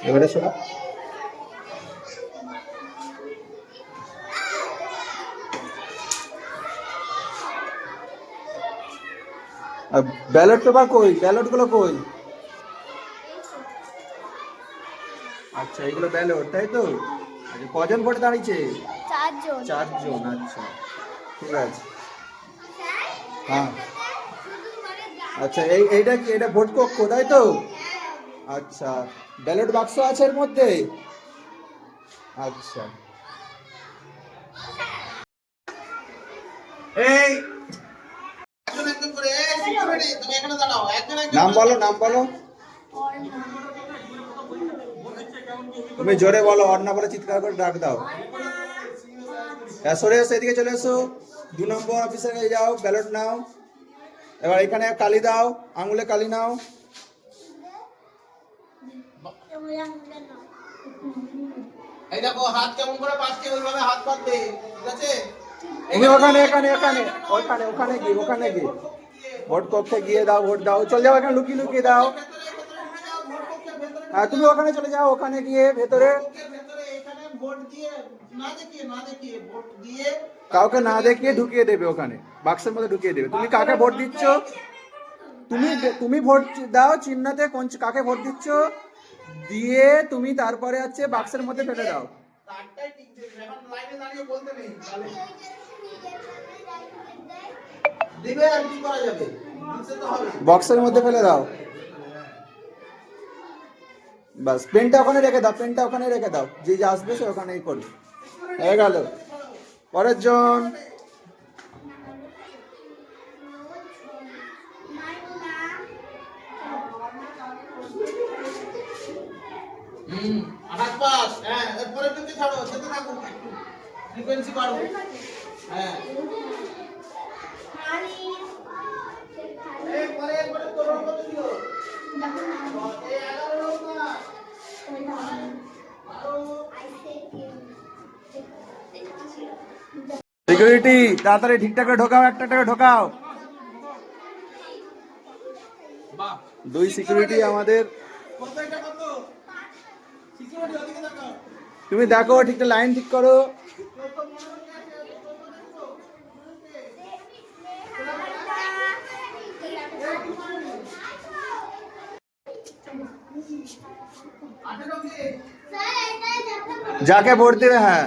এবারে শোনা। Ballot paper কই, ব্যালট গুলো কই? আচ্ছা এগুলো ব্যালট, তাই তো? আচ্ছা কজন ভোটে দাঁড়িয়েছে? চারজন। চারজন, আচ্ছা ঠিক আছে। হ্যাঁ আচ্ছা, এইটা কি, এটা ভোট কক্ষ তাই তো? আচ্ছা, ব্যালট বাক্স আছে এর মধ্যে? আচ্ছা এই নাম বলো, নাম বলো। তুমি জোরে বলো, অর্ণা বলে চিৎকার করে ডাক দাও। সরে এসো, এদিকে চলে এসো। 2 নম্বর অফিসের কাছে যাও, ব্যালট নাও। এবার এখানে কালি দাও, আঙুলে কালি নাও। এই দেখো হাত কেমন করে পাচ্ছে, ওইভাবে হাত পাতবে, ঠিক আছে? তুমি ওখানে এখানে এখানে ওখানে ওখানে গিয়ে, ওখানে গিয়ে ভোট কক্ষে গিয়ে দাও, ভোট দাও। চলে যাও, এখানে লুকিয়ে লুকিয়ে দাও। হ্যাঁ তুমি ওখানে চলে যাও, ওখানে গিয়ে ভেতরে এখানে ভোট দিয়ে না দেখিয়ে ভোট দিয়ে কাউকে না দেখিয়ে ঢুকিয়ে দেবে, ওখানে বাক্সের মধ্যে ঢুকিয়ে দেবে। তুমি কাকে ভোট দিচ্ছ, তুমি তুমি ভোট দাও চিহ্নতে, কোন কাকে ভোট দিচ্ছ দিয়ে তুমি তারপরে হচ্ছে বাক্সের মধ্যে ফেলে দাও। তারটাই ঠিক দেখবে, এখন লাইনে দাঁড়িয়ে বলতে নেই তাহলে দিবে আর কি করা যাবে, দিতে তো হবে। বক্সের মধ্যে ফেলে দাও, বাস। পেনটা ওখানে রেখে দাও, পেনটা ওখানে রেখে দাও, যে যে আসবে সে ওখানেই করবে। হয়ে গেল। পরের জন। আঠাশ পাস, হ্যাঁ এরপরে তুমি ছাড়ো, যেতে থাকো, ফ্রিকোয়েন্সি বাড়ো। হ্যাঁ এরপরে তোর কত ছিল? এই 11 লোক না, সিকিউরিটি তাড়াতাড়ি ঠিকঠাক করে ঢোকাও, একটা করে ঢোকাও। বাহ 2 সিকিউরিটি আমাদের। কত এটা কত? সিকিউরিটি ওদিকে তাকাও। তুমি দেখো ঠিকঠাক লাইন ঠিক করো। যাকে ভোট দেবে, হ্যাঁ